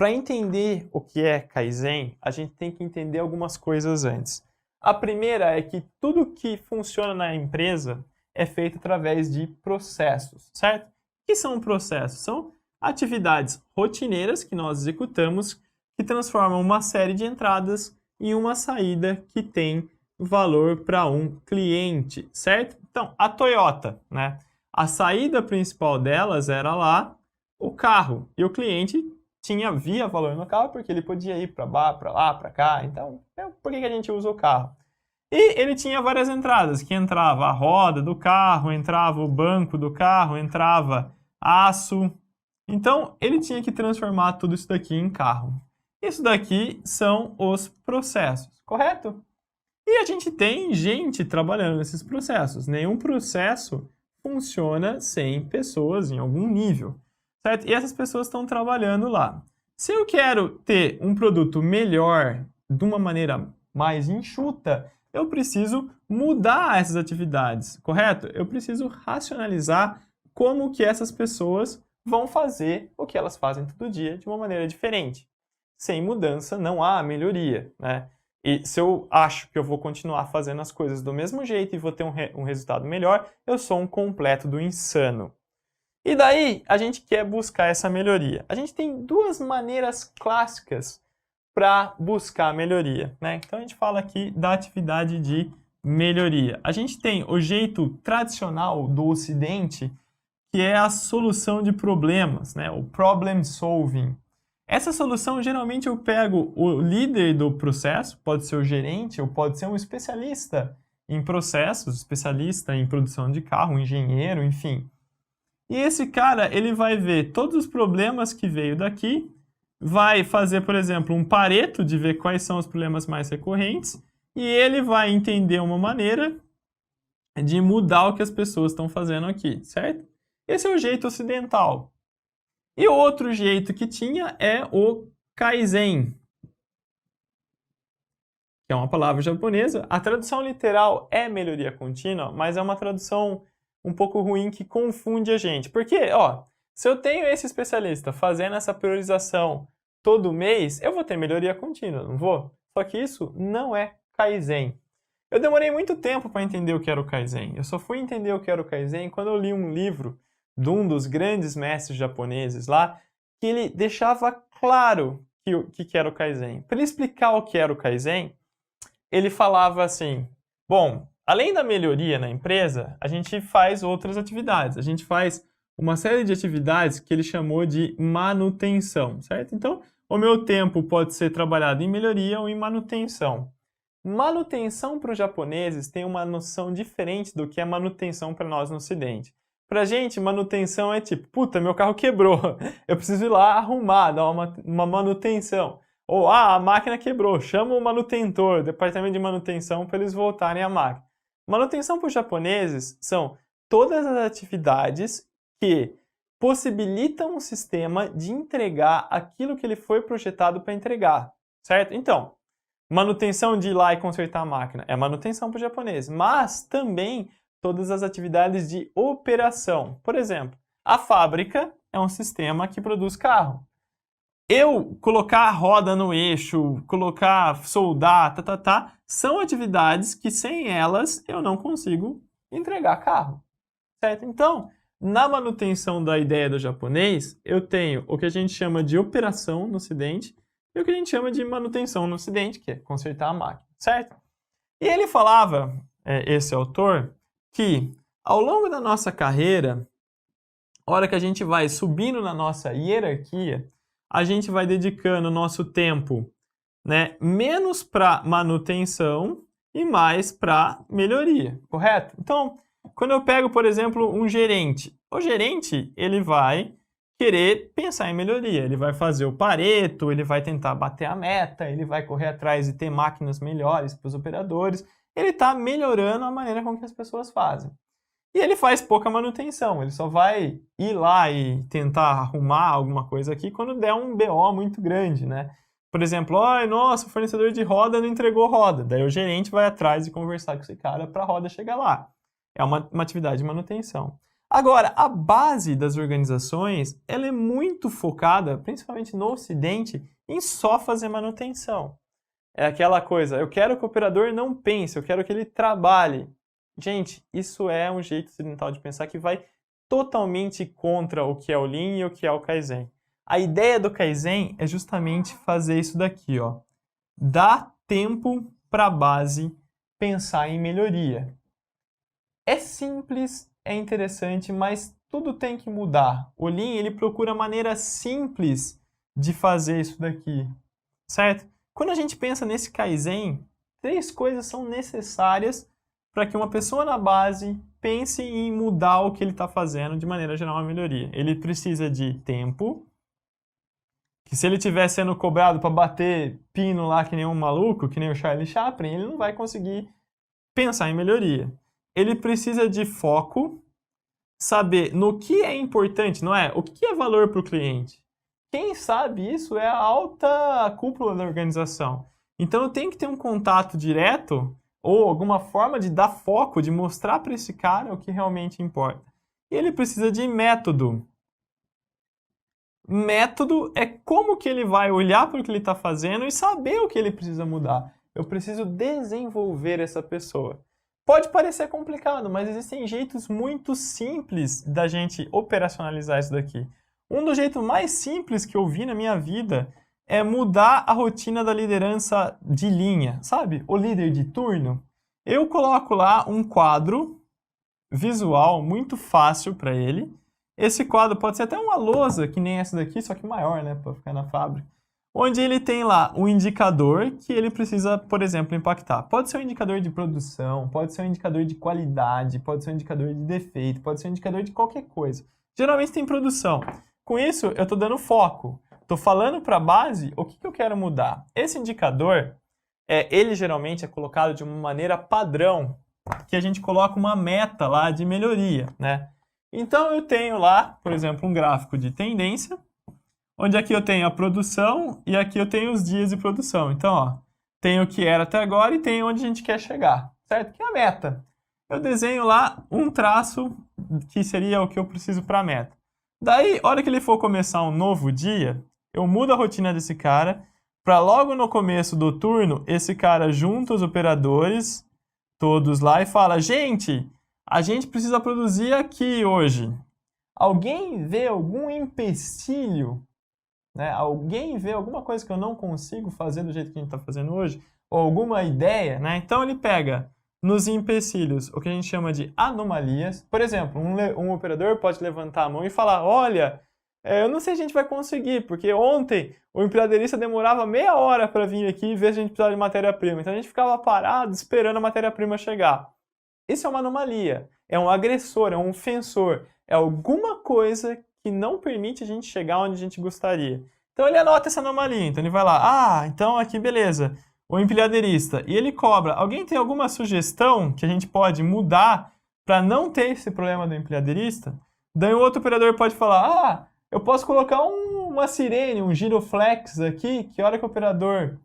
para entender o que é Kaizen, a gente tem que entender algumas coisas antes. A primeira é que tudo que funciona na empresa é feito através de processos, certo? O que são processos? São atividades rotineiras que nós executamos que transformam uma série de entradas em uma saída que tem valor para um cliente, certo? Então, a Toyota, né? A saída principal delas era lá o carro e o cliente via valor no carro porque ele podia ir para lá, para cá. Então, por que a gente usa o carro? E ele tinha várias entradas, que entrava a roda do carro, entrava o banco do carro, entrava aço. Então, ele tinha que transformar tudo isso daqui em carro. Isso daqui são os processos, correto? E a gente tem gente trabalhando nesses processos. Nenhum processo funciona sem pessoas em algum nível, certo? E essas pessoas estão trabalhando lá. Se eu quero ter um produto melhor, de uma maneira mais enxuta, eu preciso mudar essas atividades, correto? Eu preciso racionalizar como que essas pessoas vão fazer o que elas fazem todo dia de uma maneira diferente. Sem mudança não há melhoria, né? E se eu acho que eu vou continuar fazendo as coisas do mesmo jeito e vou ter um resultado melhor, eu sou um completo do insano. E daí, a gente quer buscar essa melhoria. A gente tem duas maneiras clássicas para buscar melhoria, né? Então, a gente fala aqui da atividade de melhoria. A gente tem o jeito tradicional do Ocidente, que é a solução de problemas, né? O problem solving. Essa solução, geralmente, eu pego o líder do processo, pode ser o gerente ou pode ser um especialista em processos, especialista em produção de carro, um engenheiro, enfim. E esse cara, ele vai ver todos os problemas que veio daqui, vai fazer, por exemplo, um pareto de ver quais são os problemas mais recorrentes e ele vai entender uma maneira de mudar o que as pessoas estão fazendo aqui, certo? Esse é o jeito ocidental. E o outro jeito que tinha é o Kaizen, que é uma palavra japonesa. A tradução literal é melhoria contínua, mas é uma tradução um pouco ruim que confunde a gente. Porque, se eu tenho esse especialista fazendo essa priorização todo mês, eu vou ter melhoria contínua, não vou? Só que isso não é Kaizen. Eu demorei muito tempo para entender o que era o Kaizen. Eu só fui entender o que era o Kaizen quando eu li um livro de um dos grandes mestres japoneses lá, que ele deixava claro o que era o Kaizen. Para ele explicar o que era o Kaizen, ele falava assim, bom, além da melhoria na empresa, a gente faz outras atividades. A gente faz uma série de atividades que ele chamou de manutenção, certo? Então, o meu tempo pode ser trabalhado em melhoria ou em manutenção. Manutenção para os japoneses tem uma noção diferente do que é manutenção para nós no Ocidente. Pra gente, manutenção é tipo, puta, meu carro quebrou, eu preciso ir lá arrumar, dar uma manutenção. Ou, a máquina quebrou, chama o manutentor, o departamento de manutenção, para eles voltarem à máquina. Manutenção para os japoneses são todas as atividades que possibilitam o sistema de entregar aquilo que ele foi projetado para entregar, certo? Então, manutenção de ir lá e consertar a máquina é manutenção para o japonês, mas também todas as atividades de operação. Por exemplo, a fábrica é um sistema que produz carro. Eu colocar a roda no eixo, soldar, são atividades que sem elas eu não consigo entregar carro, certo? Então, na manutenção da ideia do japonês, eu tenho o que a gente chama de operação no Ocidente e o que a gente chama de manutenção no Ocidente, que é consertar a máquina, certo? E ele falava, esse autor, que ao longo da nossa carreira, a hora que a gente vai subindo na nossa hierarquia, a gente vai dedicando o nosso tempo, né, menos para manutenção e mais para melhoria, correto? Então, quando eu pego, por exemplo, um gerente, o gerente ele vai querer pensar em melhoria, ele vai fazer o pareto, ele vai tentar bater a meta, ele vai correr atrás de ter máquinas melhores para os operadores, ele está melhorando a maneira com que as pessoas fazem. E ele faz pouca manutenção, ele só vai ir lá e tentar arrumar alguma coisa aqui quando der um BO muito grande, né? Por exemplo, nossa, o fornecedor de roda não entregou roda. Daí o gerente vai atrás de conversar com esse cara para a roda chegar lá. É uma atividade de manutenção. Agora, a base das organizações, ela é muito focada, principalmente no Ocidente, em só fazer manutenção. É aquela coisa, eu quero que o operador não pense, eu quero que ele trabalhe. Gente, isso é um jeito ocidental de pensar que vai totalmente contra o que é o Lean e o que é o Kaizen. A ideia do Kaizen é justamente fazer isso daqui, ó. Dar tempo para a base pensar em melhoria. É simples, é interessante, mas tudo tem que mudar. O Lean, ele procura maneiras simples de fazer isso daqui, certo? Quando a gente pensa nesse Kaizen, 3 coisas são necessárias para que uma pessoa na base pense em mudar o que ele está fazendo de maneira geral uma melhoria. Ele precisa de tempo, que se ele estiver sendo cobrado para bater pino lá que nem um maluco, que nem o Charlie Chaplin, ele não vai conseguir pensar em melhoria. Ele precisa de foco, saber no que é importante, não é? O que é valor para o cliente? Quem sabe isso é a alta cúpula da organização. Então eu tenho que ter um contato direto ou alguma forma de dar foco, de mostrar para esse cara o que realmente importa. E ele precisa de método. Método é como que ele vai olhar para o que ele está fazendo e saber o que ele precisa mudar. Eu preciso desenvolver essa pessoa. Pode parecer complicado, mas existem jeitos muito simples da gente operacionalizar isso daqui. Um dos jeitos mais simples que eu vi na minha vida é mudar a rotina da liderança de linha, sabe? O líder de turno. Eu coloco lá um quadro visual muito fácil para ele. Esse quadro pode ser até uma lousa, que nem essa daqui, só que maior, né? Para ficar na fábrica. Onde ele tem lá um indicador que ele precisa, por exemplo, impactar. Pode ser um indicador de produção, pode ser um indicador de qualidade, pode ser um indicador de defeito, pode ser um indicador de qualquer coisa. Geralmente tem produção. Com isso, eu estou dando foco. Estou falando para a base o que eu quero mudar. Esse indicador, ele geralmente é colocado de uma maneira padrão, que a gente coloca uma meta lá de melhoria, né? Então eu tenho lá, por exemplo, um gráfico de tendência, onde aqui eu tenho a produção e aqui eu tenho os dias de produção. Então, ó, tem o que era até agora e tem onde a gente quer chegar, certo? Que é a meta. Eu desenho lá um traço que seria o que eu preciso para a meta. Daí, a hora que ele for começar um novo dia, eu mudo a rotina desse cara para logo no começo do turno, esse cara junta os operadores todos lá e fala: gente, a gente precisa produzir aqui hoje. Alguém vê algum empecilho? Né? Alguém vê alguma coisa que eu não consigo fazer do jeito que a gente está fazendo hoje? Ou alguma ideia? Né? Então ele pega nos empecilhos o que a gente chama de anomalias. Por exemplo, um operador pode levantar a mão e falar: olha, eu não sei se a gente vai conseguir, porque ontem o empilhadeirista demorava meia hora para vir aqui e ver se a gente precisava de matéria-prima. Então a gente ficava parado esperando a matéria-prima chegar. Isso é uma anomalia, é um agressor, é um ofensor, é alguma coisa que não permite a gente chegar onde a gente gostaria. Então ele anota essa anomalia, então ele vai lá, então aqui beleza, o empilhadeirista, e ele cobra. Alguém tem alguma sugestão que a gente pode mudar para não ter esse problema do empilhadeirista? Daí o outro operador pode falar, eu posso colocar uma sirene, um giroflex aqui, que a hora que o operador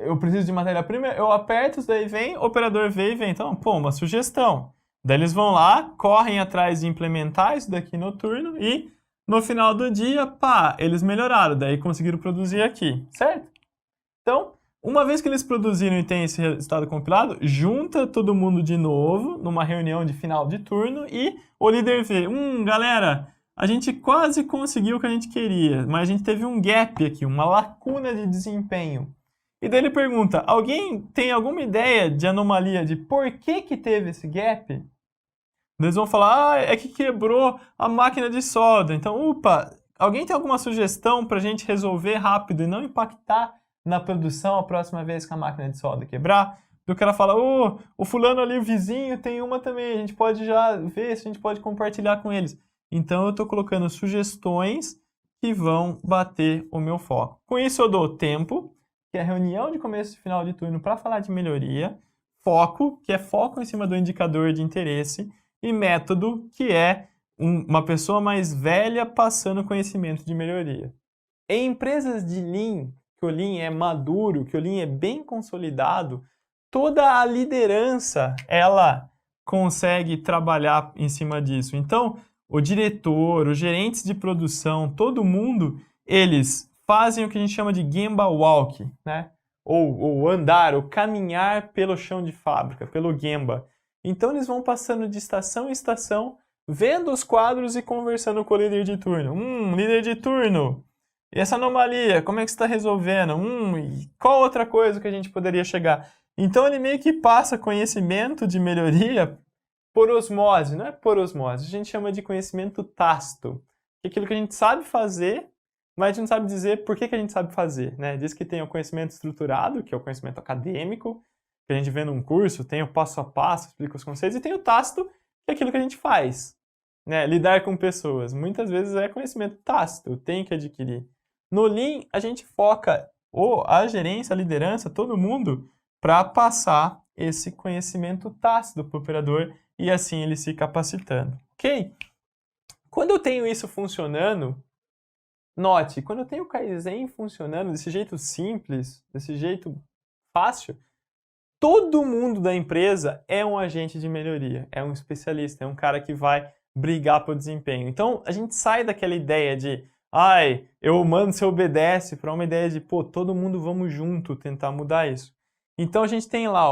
eu preciso de matéria-prima, eu aperto, daí vem, o operador vê e vem. Então, uma sugestão. Daí eles vão lá, correm atrás de implementar isso daqui no turno e no final do dia, eles melhoraram, daí conseguiram produzir aqui, certo? Então, uma vez que eles produziram e tem esse resultado compilado, junta todo mundo de novo numa reunião de final de turno e o líder vê, galera, a gente quase conseguiu o que a gente queria, mas a gente teve um gap aqui, uma lacuna de desempenho. E daí ele pergunta, alguém tem alguma ideia de anomalia de por que teve esse gap? Eles vão falar, é que quebrou a máquina de solda. Então, alguém tem alguma sugestão para a gente resolver rápido e não impactar na produção a próxima vez que a máquina de solda quebrar? E o cara fala, o fulano ali, o vizinho, tem uma também, a gente pode já ver se a gente pode compartilhar com eles. Então, eu estou colocando sugestões que vão bater o meu foco. Com isso, eu dou tempo, que é a reunião de começo e final de turno para falar de melhoria, foco, que é foco em cima do indicador de interesse, e método, que é uma pessoa mais velha passando conhecimento de melhoria. Em empresas de Lean, que o Lean é maduro, que o Lean é bem consolidado, toda a liderança, ela consegue trabalhar em cima disso? Então, o diretor, os gerentes de produção, todo mundo, eles fazem o que a gente chama de Gemba Walk, né? Ou andar, ou caminhar pelo chão de fábrica, pelo Gemba. Então, eles vão passando de estação em estação, vendo os quadros e conversando com o líder de turno. Líder de turno, e essa anomalia, como é que você está resolvendo? E qual outra coisa que a gente poderia chegar? Então, ele meio que passa conhecimento de melhoria por osmose, não é por osmose, a gente chama de conhecimento tácito. É aquilo que a gente sabe fazer, mas a gente não sabe dizer por que a gente sabe fazer, né? Diz que tem o conhecimento estruturado, que é o conhecimento acadêmico, que a gente vê num curso, tem o passo a passo, explica os conceitos, e tem o tácito, que é aquilo que a gente faz, né? Lidar com pessoas. Muitas vezes é conhecimento tácito, tem que adquirir. No Lean, a gente foca a gerência, a liderança, todo mundo, para passar esse conhecimento tácito para o operador e assim ele se capacitando, ok? Quando eu tenho isso funcionando, note, quando eu tenho o Kaizen funcionando desse jeito simples, desse jeito fácil, todo mundo da empresa é um agente de melhoria, é um especialista, é um cara que vai brigar por desempenho. Então, a gente sai daquela ideia de, eu mando, você obedece, para uma ideia de, todo mundo vamos junto tentar mudar isso. Então, a gente tem lá,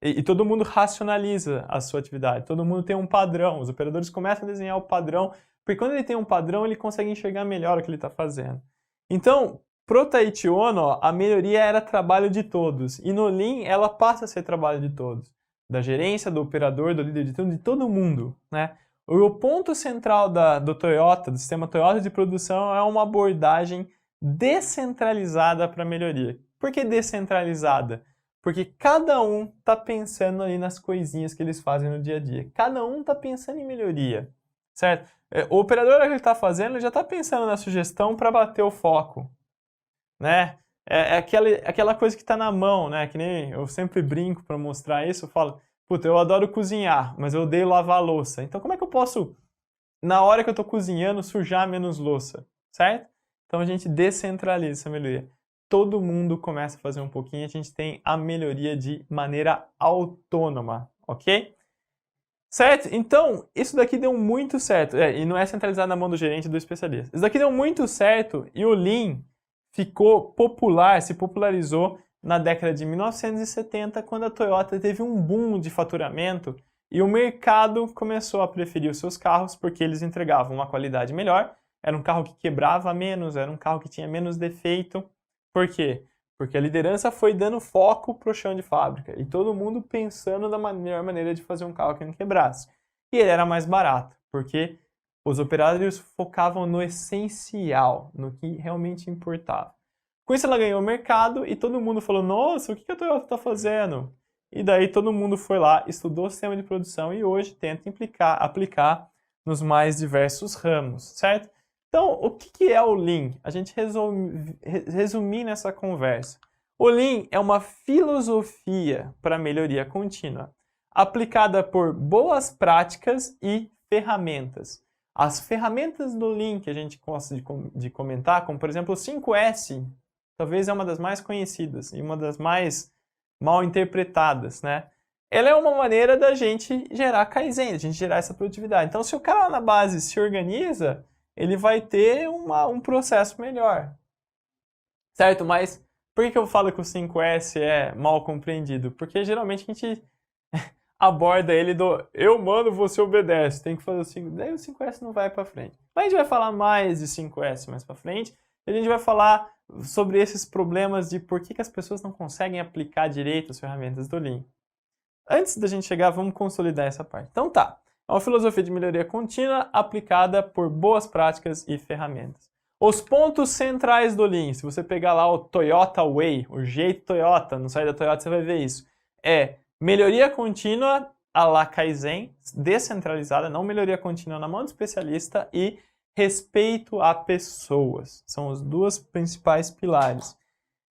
e todo mundo racionaliza a sua atividade, todo mundo tem um padrão, os operadores começam a desenhar o padrão, porque quando ele tem um padrão, ele consegue enxergar melhor o que ele está fazendo. Então, pro Taiichi Ohno, a melhoria era trabalho de todos, e no Lean ela passa a ser trabalho de todos, da gerência, do operador, do líder de todo mundo, né? O ponto central do Toyota, do sistema Toyota de produção, é uma abordagem descentralizada para a melhoria. Por que descentralizada? Porque cada um está pensando ali nas coisinhas que eles fazem no dia a dia. Cada um está pensando em melhoria, certo? O operador que ele está fazendo já está pensando na sugestão para bater o foco, né? É aquela coisa que está na mão, né? Que nem eu sempre brinco para mostrar isso, eu falo, eu adoro cozinhar, mas eu odeio lavar a louça. Então como é que eu posso, na hora que eu estou cozinhando, sujar menos louça, certo? Então a gente descentraliza essa melhoria. Todo mundo começa a fazer um pouquinho, a gente tem a melhoria de maneira autônoma, ok? Certo? Então, isso daqui deu muito certo. E não é centralizado na mão do gerente e do especialista. Isso daqui deu muito certo e o Lean ficou popular, se popularizou na década de 1970, quando a Toyota teve um boom de faturamento e o mercado começou a preferir os seus carros porque eles entregavam uma qualidade melhor, era um carro que quebrava menos, era um carro que tinha menos defeito. Por quê? Porque a liderança foi dando foco para o chão de fábrica e todo mundo pensando da melhor maneira de fazer um carro que não quebrasse. E ele era mais barato, porque os operários focavam no essencial, no que realmente importava. Com isso ela ganhou o mercado e todo mundo falou, nossa, o que a Toyota está fazendo? E daí todo mundo foi lá, estudou o sistema de produção e hoje tenta aplicar nos mais diversos ramos, certo? Então, o que é o Lean? A gente resumir nessa conversa. O Lean é uma filosofia para melhoria contínua, aplicada por boas práticas e ferramentas. As ferramentas do Lean que a gente gosta de comentar, como por exemplo o 5S, talvez é uma das mais conhecidas e uma das mais mal interpretadas, né? Ela é uma maneira da gente gerar Kaizen, da gente gerar essa produtividade. Então, se o cara lá na base se organiza, ele vai ter um processo melhor, certo? Mas por que eu falo que o 5S é mal compreendido? Porque geralmente a gente aborda ele do eu mando, você obedece, tem que fazer o 5, daí o 5S não vai para frente. Mas a gente vai falar mais de 5S mais para frente, e a gente vai falar sobre esses problemas de por que as pessoas não conseguem aplicar direito as ferramentas do Lean. Antes da gente chegar, vamos consolidar essa parte. Então tá, é uma filosofia de melhoria contínua aplicada por boas práticas e ferramentas. Os pontos centrais do Lean, se você pegar lá o Toyota Way, o jeito Toyota, no site da Toyota você vai ver isso, é melhoria contínua a la Kaizen, descentralizada, não melhoria contínua na mão do especialista, e respeito a pessoas. São os dois principais pilares.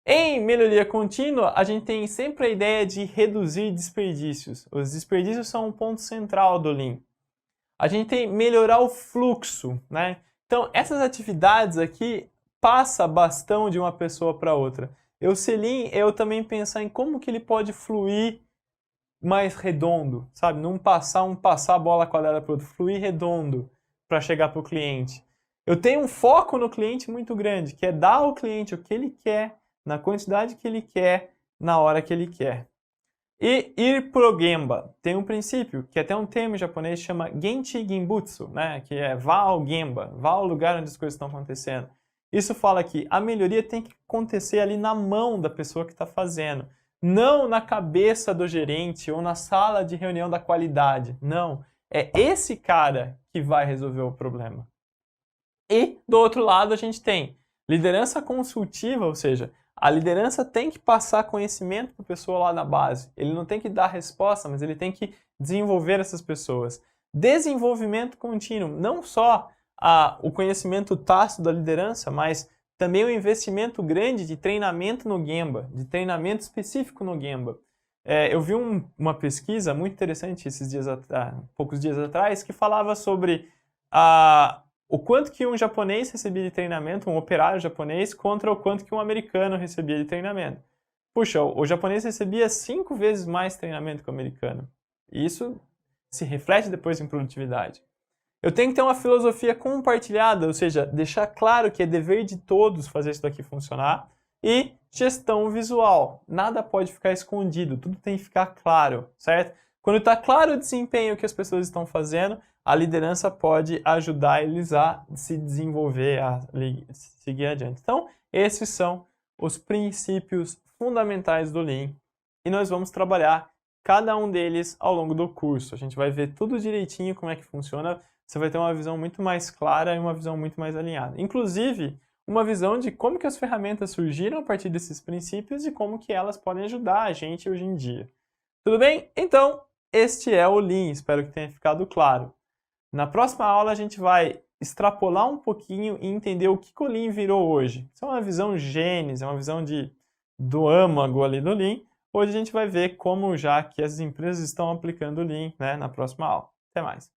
Em melhoria contínua, a gente tem sempre a ideia de reduzir desperdícios. Os desperdícios são um ponto central do Lean. A gente tem melhorar o fluxo, né? Então, essas atividades aqui passa bastão de uma pessoa para outra. Eu ser Lean, eu também pensar em como que ele pode fluir mais redondo, sabe? Não passar a bola quadrada para o outro, fluir redondo para chegar para o cliente. Eu tenho um foco no cliente muito grande, que é dar ao cliente o que ele quer, na quantidade que ele quer, na hora que ele quer. E ir pro Gemba. Tem um princípio, que até um termo em japonês chama Genchi Genbutsu, né? Que é vá ao Gemba, vá ao lugar onde as coisas estão acontecendo. Isso fala que a melhoria tem que acontecer ali na mão da pessoa que está fazendo. Não na cabeça do gerente ou na sala de reunião da qualidade. Não. É esse cara que vai resolver o problema. E, do outro lado, a gente tem liderança consultiva, ou seja, a liderança tem que passar conhecimento para a pessoa lá na base. Ele não tem que dar resposta, mas ele tem que desenvolver essas pessoas. Desenvolvimento contínuo, não só o conhecimento tácito da liderança, mas também o investimento grande de treinamento no Gemba, de treinamento específico no Gemba. Eu vi uma pesquisa muito interessante poucos dias atrás que falava sobre o quanto que um japonês recebia de treinamento, um operário japonês, contra o quanto que um americano recebia de treinamento. Puxa, o japonês recebia 5 vezes mais treinamento que o americano. E isso se reflete depois em produtividade. Eu tenho que ter uma filosofia compartilhada, ou seja, deixar claro que é dever de todos fazer isso daqui funcionar. E gestão visual. Nada pode ficar escondido, tudo tem que ficar claro, certo? Quando está claro o desempenho que as pessoas estão fazendo, a liderança pode ajudar eles a se desenvolver, a seguir adiante. Então, esses são os princípios fundamentais do Lean e nós vamos trabalhar cada um deles ao longo do curso. A gente vai ver tudo direitinho como é que funciona, você vai ter uma visão muito mais clara e uma visão muito mais alinhada. Inclusive, uma visão de como que as ferramentas surgiram a partir desses princípios e como que elas podem ajudar a gente hoje em dia. Tudo bem? Então, este é o Lean, espero que tenha ficado claro. Na próxima aula a gente vai extrapolar um pouquinho e entender o que o Lean virou hoje. Isso é uma visão Gênesis, é uma visão do âmago ali do Lean. Hoje a gente vai ver como já que as empresas estão aplicando o Lean, né, na próxima aula. Até mais!